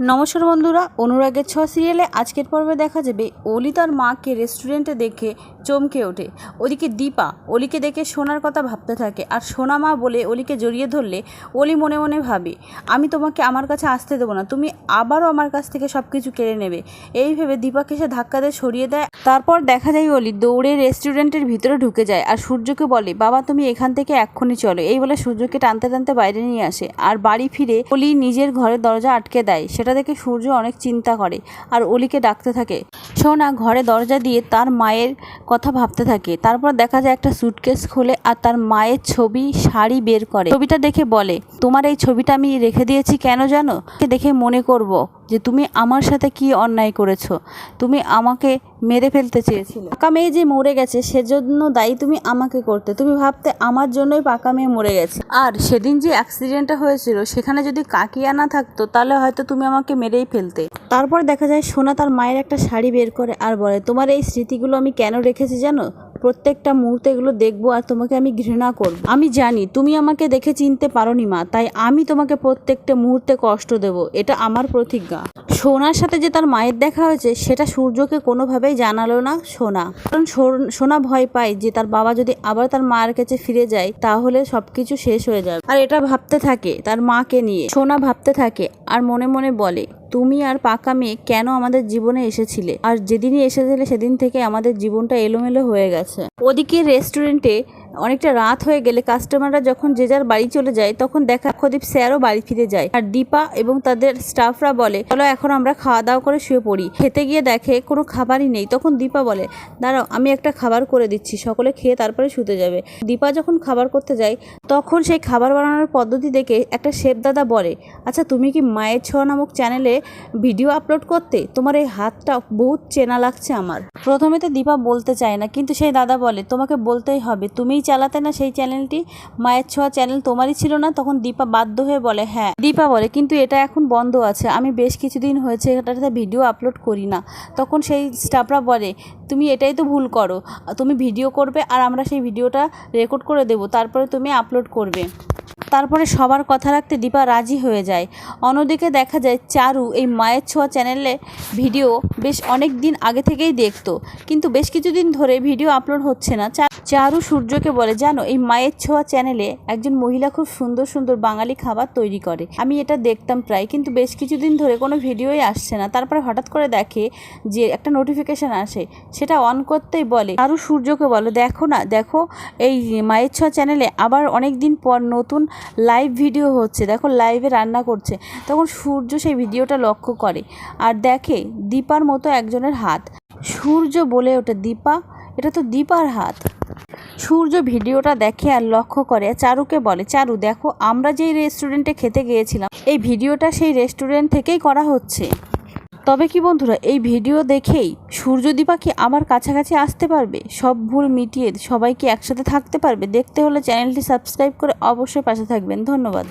নমস্কার বন্ধুরা, অনুরাগের ছোঁয়া সিরিয়ালে আজকের পর্বে দেখা যাবে অলি তার মাকে রেস্টুরেন্টে দেখে চমকে ওঠে। ওদিকে দীপা অলিকে দেখে সোনার কথা ভাবতে থাকে, আর সোনা মা বলে অলিকে জড়িয়ে ধরলে অলি মনে মনে ভাবে, আমি তোমাকে আমার কাছে আসতে দেবো না, তুমি আবারও আমার কাছ থেকে সব কিছু কেড়ে নেবে। এই ভেবে দীপাকে সে ধাক্কা দিয়ে সরিয়ে দেয়। তারপর দেখা যায় অলি দৌড়ে রেস্টুরেন্টের ভিতরে ঢুকে যায় আর সূর্যকে বলে, বাবা তুমি এখান থেকে এক্ষুনি চলো। এই বলে সূর্যকে টানতে টানতে বাইরে নিয়ে আসে, আর বাড়ি ফিরে অলি নিজের ঘরের দরজা আটকে দেয়। সেটা দেখে সূর্য অনেক চিন্তা করে আর অলিকে ডাকতে থাকে। সোনা ঘরে দরজা দিয়ে তার মায়ের কথা ভাবতে থাকে। তারপর দেখা যায় একটা সুটকেস খোলে আর তার মায়ের ছবি শাড়ি বের করে। ছবিটা দেখে বলে, তোমার এই ছবিটা আমি রেখে দিয়েছি কেন জানো? দেখে মনে করব যে তুমি আমার সাথে কি অন্যায় করেছো, তুমি আমাকে মেরে ফেলতে চেয়েছিলে। পাকা মেয়ে যে মরে গেছে সেজন্য দায়ী তুমি আমাকে করতে, তুমি ভাবতে আমার জন্যই পাকা মেয়ে মরে গেছে। আর সেদিন যে অ্যাক্সিডেন্টটা হয়েছিল সেখানে যদি কাকিয়া না থাকতো তাহলে হয়তো তুমি আমাকে মেরেই ফেলতে। তারপর দেখা যায় সোনা তার মায়ের একটা শাড়ি বের করে আর বলে, তোমার এই স্মৃতিগুলো আমি কেন রেখেছি জানো? প্রত্যেকটা মুহূর্তে এগুলো দেখবো আর তোমাকে আমি ঘৃণা করব। আমি জানি তুমি আমাকে দেখে চিনতে পারোনি মা, তাই আমি তোমাকে প্রত্যেকটা মুহূর্তে কষ্ট দেব, এটা আমার প্রতিজ্ঞা। সোনার সাথে যে তার মায়ের দেখা হয়েছে সেটা সূর্যকে কোনোভাবেই জানালো না সোনা, কারণ সোনা ভয় পায় যে তার বাবা যদি আবার তার মায়ের কাছে ফিরে যায় তাহলে সবকিছু শেষ হয়ে যাবে। আর এটা ভাবতে থাকে তার মাকে নিয়ে। সোনা ভাবতে থাকে আর মনে মনে বলে, তুমি আর পাকা মেয়ে কেন আমাদের জীবনে এসেছিলে, আর যেদিনই এসেছিলে সেদিন থেকে আমাদের জীবনটা এলোমেলো হয়ে গেছে। ওদিকে রেস্টুরেন্টে অনেকটা রাত হয়ে গেলে কাস্টমাররা যখন যে যার বাড়ি চলে যায় তখন দেখা প্রদীপ স্যারও বাড়ি ফিরে যায়, আর দীপা এবং তাদের স্টাফরা বলে, চলো এখন আমরা খাওয়া দাওয়া করে শুয়ে পড়ি। খেতে গিয়ে দেখে কোনো খাবারই নেই। তখন দীপা বলে, দাঁড়াও আমি একটা খাবার করে দিচ্ছি, সকলে খেয়ে তারপরে শুতে যাবে। দীপা যখন খাবার করতে যায় তখন সেই খাবার বানানোর পদ্ধতি দেখে একটা শেফ দাদা বলে, আচ্ছা তুমি কি মায়ের ছোঁয়া নামক চ্যানেলে ভিডিও আপলোড করতে? তোমার এই হাতটা বহুত চেনা লাগছে আমার। প্রথমে তো দীপা বলতে চায় না, কিন্তু সেই দাদা বলে, তোমাকে বলতেই হবে, তুমিই চালাতে না সেই চ্যানেলটি, মায়ের ছোঁয়া চ্যানেল তোমারই ছিল না? তখন দীপা বাধ্য হয়ে বলে হ্যাঁ। দীপা বলে, কিন্তু এটা এখন বন্ধ আছে, আমি বেশ কিছুদিন হয়েছে এটাতে ভিডিও আপলোড করি না। তখন সেই স্টাফরা বলে, তুমি এটাই তো ভুল করো, তুমি ভিডিও করবে আর আমরা সেই ভিডিওটা রেকর্ড করে দেবো, তারপরে তুমি আপলোড করবে। তারপরে সবার কথা রাখতে দীপা রাজি হয়ে যায়। অন্যদিকে দেখা যায় চারু এই মায়ের ছোঁয়া চ্যানেলে ভিডিও বেশ অনেক দিন আগে থেকেই দেখতো, কিন্তু বেশ কিছুদিন ধরে ভিডিও আপলোড হচ্ছে না। চারু সূর্যকে বলে, জানো এই মায়ের ছোঁয়া চ্যানেলে একজন মহিলা খুব সুন্দর সুন্দর বাঙালি খাবার তৈরি করে, আমি এটা দেখতাম প্রায়, কিন্তু বেশ কিছুদিন ধরে কোনো ভিডিওই আসছে না। তারপরে হঠাৎ করে দেখে যে একটা নোটিফিকেশান আসে, সেটা অন করতেই বলে, চারু সূর্যকে বলে, দেখো না, দেখো এই মায়ের ছোঁয়া চ্যানেলে আবার অনেক দিন পর নতুন লাইভ ভিডিও হচ্ছে, দেখো লাইভে রান্না করছে। তখন সূর্য সেই ভিডিওটা লক্ষ্য করে আর দেখে দীপার মতো একজনের হাত। সূর্য বলে ওঠে, দীপা, এটা তো দীপার হাত। সূর্য ভিডিওটা দেখে আর লক্ষ্য করে, চারুকে বলে, চারু দেখো আমরা যেই রেস্টুরেন্টে খেতে গিয়েছিলাম এই ভিডিওটা সেই রেস্টুরেন্ট থেকেই করা হচ্ছে। তবে কি বন্ধুরা, এই ভিডিও দেখেই সূর্যদীপা কি আমার কাছাকাছি আসতে পারবে? সব ভুল মিটিয়ে সবাইকে একসাথে থাকতে পারবে? দেখতে হলে চ্যানেলটি সাবস্ক্রাইব করে অবশ্যই পাশে থাকবেন। ধন্যবাদ।